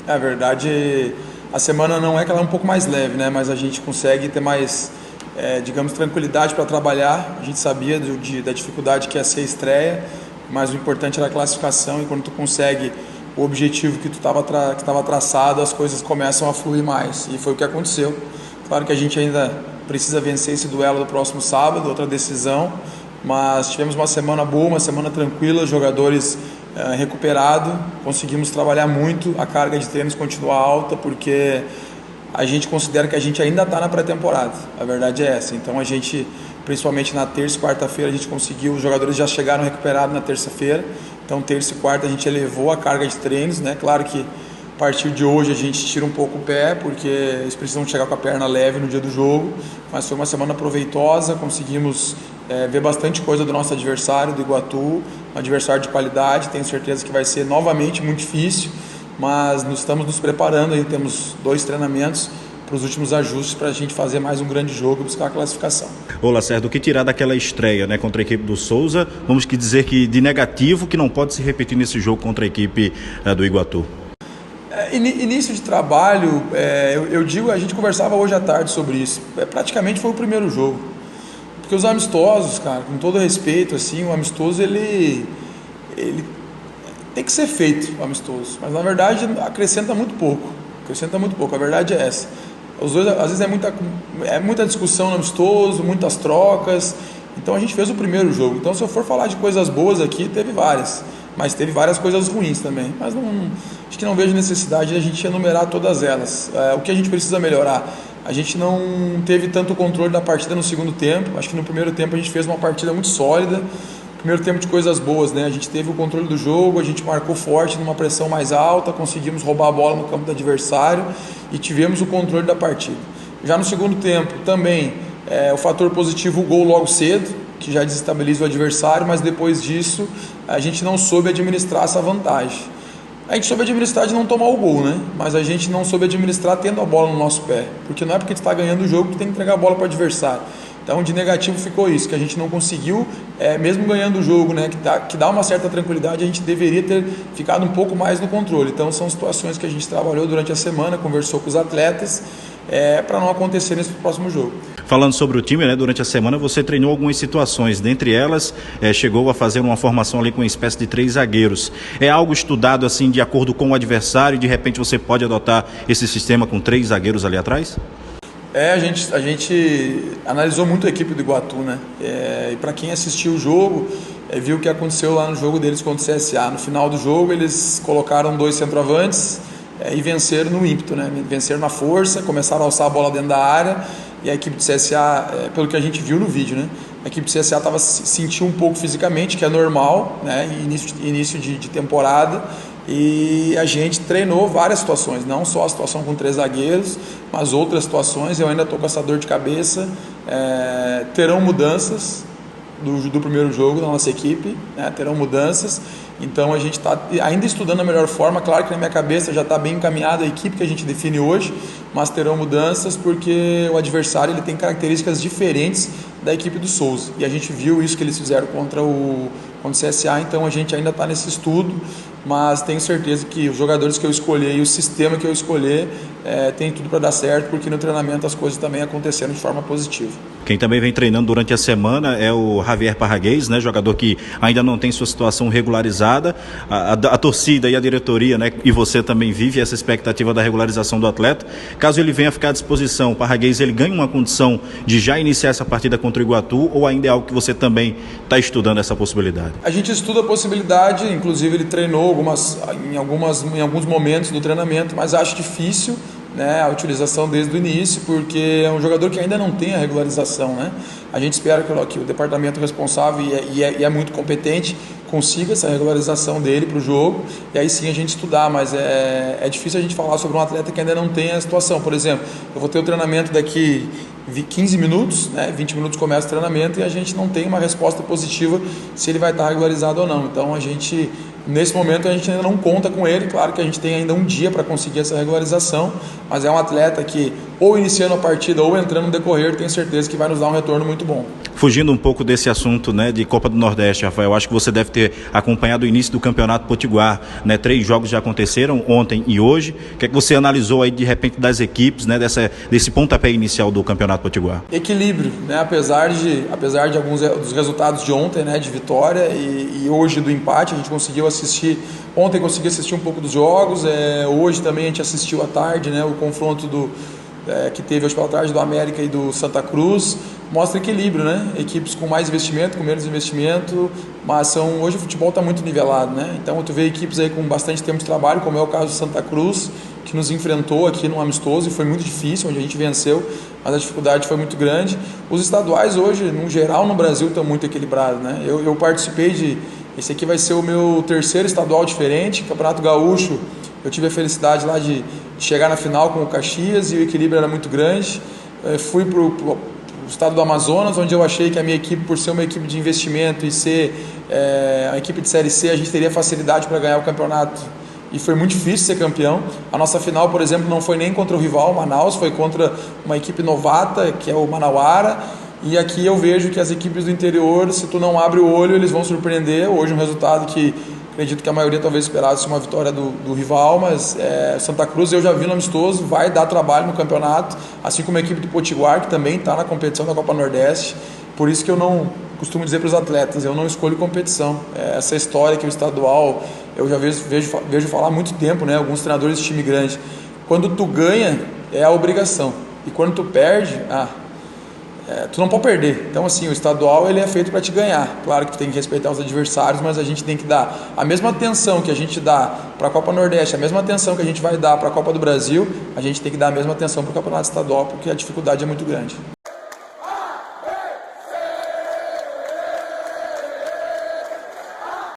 É verdade, a semana não é que ela é um pouco mais leve, né? Mas a gente consegue ter mais, digamos, tranquilidade para trabalhar. A gente sabia da dificuldade que ia ser a estreia, mas o importante era a classificação, e quando tu consegue o objetivo que tu estava traçado, as coisas começam a fluir mais, e foi o que aconteceu. Claro que a gente ainda precisa vencer esse duelo do próximo sábado, outra decisão, mas tivemos uma semana boa, uma semana tranquila, jogadores recuperados, conseguimos trabalhar muito, a carga de treinos continua alta, porque a gente considera que a gente ainda está na pré-temporada, a verdade é essa. Então a gente, principalmente na terça e quarta-feira, a gente conseguiu, os jogadores já chegaram recuperados na terça-feira, então terça e quarta a gente elevou a carga de treinos, né? Claro que a partir de hoje a gente tira um pouco o pé, porque eles precisam chegar com a perna leve no dia do jogo, mas foi uma semana proveitosa, conseguimos ver bastante coisa do nosso adversário, do Iguatu, um adversário de qualidade, tenho certeza que vai ser novamente muito difícil, mas estamos nos preparando, aí temos 2 treinamentos para os últimos ajustes para a gente fazer mais um grande jogo e buscar a classificação. Ô Lacerda, o que tirar daquela estreia, né, contra a equipe do Souza, vamos dizer que de negativo que não pode se repetir nesse jogo contra a equipe do Iguatu? Início de trabalho, eu digo, a gente conversava hoje à tarde sobre isso, praticamente foi o primeiro jogo, porque os amistosos, cara, com todo respeito, assim, o amistoso ele tem que ser feito, o amistoso, mas na verdade acrescenta muito pouco, a verdade é essa. Os dois, às vezes é muita discussão no amistoso, muitas trocas, então a gente fez o primeiro jogo. Então se eu for falar de coisas boas aqui, teve várias, mas teve várias coisas ruins também, mas acho que não vejo necessidade de a gente enumerar todas elas. O que a gente precisa melhorar? A gente não teve tanto controle da partida no segundo tempo, acho que no primeiro tempo a gente fez uma partida muito sólida, primeiro tempo de coisas boas, né? A gente teve o controle do jogo, a gente marcou forte numa pressão mais alta, conseguimos roubar a bola no campo do adversário e tivemos o controle da partida. Já no segundo tempo também, o fator positivo, o gol logo cedo, que já desestabiliza o adversário, mas depois disso a gente não soube administrar essa vantagem. A gente soube administrar de não tomar o gol, né? Mas a gente não soube administrar tendo a bola no nosso pé, porque não é porque tu está ganhando o jogo que tu tem que entregar a bola para o adversário. Então de negativo ficou isso, que a gente não conseguiu, mesmo ganhando o jogo, né, que dá uma certa tranquilidade, a gente deveria ter ficado um pouco mais no controle. Então são situações que a gente trabalhou durante a semana, conversou com os atletas, para não acontecer nesse próximo jogo. Falando sobre o time, né, durante a semana você treinou algumas situações, dentre elas chegou a fazer uma formação ali com uma espécie de 3 zagueiros. É algo estudado assim de acordo com o adversário e de repente você pode adotar esse sistema com 3 zagueiros ali atrás? A gente analisou muito a equipe do Iguatu, né? E para quem assistiu o jogo, viu o que aconteceu lá no jogo deles contra o CSA. No final do jogo, eles colocaram 2 centroavantes e venceram no ímpeto, né? Venceram na força, começaram a alçar a bola dentro da área, e a equipe do CSA, pelo que a gente viu no vídeo, né? A equipe do CSA sentiu um pouco fisicamente, que é normal, né? Início de temporada. E a gente treinou várias situações, não só a situação com 3 zagueiros, mas outras situações. Eu ainda estou com essa dor de cabeça. Terão mudanças do primeiro jogo da nossa equipe, né? Terão mudanças, então a gente está ainda estudando a melhor forma. Claro que na minha cabeça já está bem encaminhada a equipe que a gente define hoje, mas terão mudanças porque o adversário ele tem características diferentes da equipe do Souza, e a gente viu isso que eles fizeram contra o CSA, então a gente ainda está nesse estudo, mas tenho certeza que os jogadores que eu escolher e o sistema que eu escolher tem tudo para dar certo, porque no treinamento as coisas também aconteceram de forma positiva. Quem também vem treinando durante a semana é o Javier Parraguês, né, jogador que ainda não tem sua situação regularizada. A torcida e a diretoria, né, e você também vive essa expectativa da regularização do atleta. Caso ele venha ficar à disposição, o Parraguês ele ganha uma condição de já iniciar essa partida contra o Iguatu, ou ainda é algo que você também está estudando essa possibilidade? A gente estuda a possibilidade, inclusive ele treinou em alguns momentos do treinamento, mas acho difícil, né, a utilização desde o início, porque é um jogador que ainda não tem a regularização, né? A gente espera que o departamento responsável, e é muito competente, consiga essa regularização dele para o jogo, e aí sim a gente estudar, mas é difícil a gente falar sobre um atleta que ainda não tem a situação. Por exemplo, eu vou ter o treinamento daqui 15 minutos, né? 20 minutos começa o treinamento e a gente não tem uma resposta positiva se ele vai estar regularizado ou não. Então nesse momento a gente ainda não conta com ele, claro que a gente tem ainda um dia para conseguir essa regularização, mas é um atleta que ou iniciando a partida ou entrando no decorrer, tenho certeza que vai nos dar um retorno muito bom. Fugindo um pouco desse assunto, né, de Copa do Nordeste, Rafael, acho que você deve ter acompanhado o início do Campeonato Potiguar, né? 3 jogos já aconteceram, ontem e hoje. O que é que você analisou aí de repente das equipes, né, desse pontapé inicial do Campeonato Potiguar? Equilíbrio, né? Apesar de alguns dos resultados de ontem, né, de vitória e hoje do empate, a gente conseguiu assistir. Ontem consegui assistir um pouco dos jogos, hoje também a gente assistiu à tarde, né, o confronto que teve hoje pela tarde do América e do Santa Cruz. Mostra equilíbrio, né? Equipes com mais investimento, com menos investimento, mas hoje o futebol está muito nivelado, né? Então tu vê equipes aí com bastante tempo de trabalho, como é o caso do Santa Cruz, que nos enfrentou aqui no amistoso e foi muito difícil, onde a gente venceu, mas a dificuldade foi muito grande. Os estaduais hoje, no geral, no Brasil estão muito equilibrados, né? Eu participei esse aqui vai ser o meu 3º estadual diferente, Campeonato Gaúcho. Eu tive a felicidade lá de chegar na final com o Caxias e o equilíbrio era muito grande. Fui para o estado do Amazonas, onde eu achei que a minha equipe, por ser uma equipe de investimento e ser a equipe de Série C, a gente teria facilidade para ganhar o campeonato. E foi muito difícil ser campeão. A nossa final, por exemplo, não foi nem contra o rival, o Manaus, foi contra uma equipe novata, que é o Manauara. E aqui eu vejo que as equipes do interior, se tu não abre o olho, eles vão surpreender. Hoje um resultado que acredito que a maioria talvez esperasse uma vitória do rival, mas Santa Cruz eu já vi no amistoso, vai dar trabalho no campeonato, assim como a equipe do Potiguar, que também está na competição da Copa Nordeste. Por isso que eu não costumo dizer para os atletas, eu não escolho competição. Essa história que o estadual, eu já vejo falar há muito tempo, né? Alguns treinadores de time grande. Quando tu ganha, é a obrigação. E quando tu perde, tu não pode perder. Então assim, o estadual ele é feito para te ganhar. Claro que tu tem que respeitar os adversários, mas a gente tem que dar a mesma atenção que a gente dá para a Copa Nordeste, a mesma atenção que a gente vai dar para a Copa do Brasil, a gente tem que dar a mesma atenção para o Campeonato Estadual, porque a dificuldade é muito grande.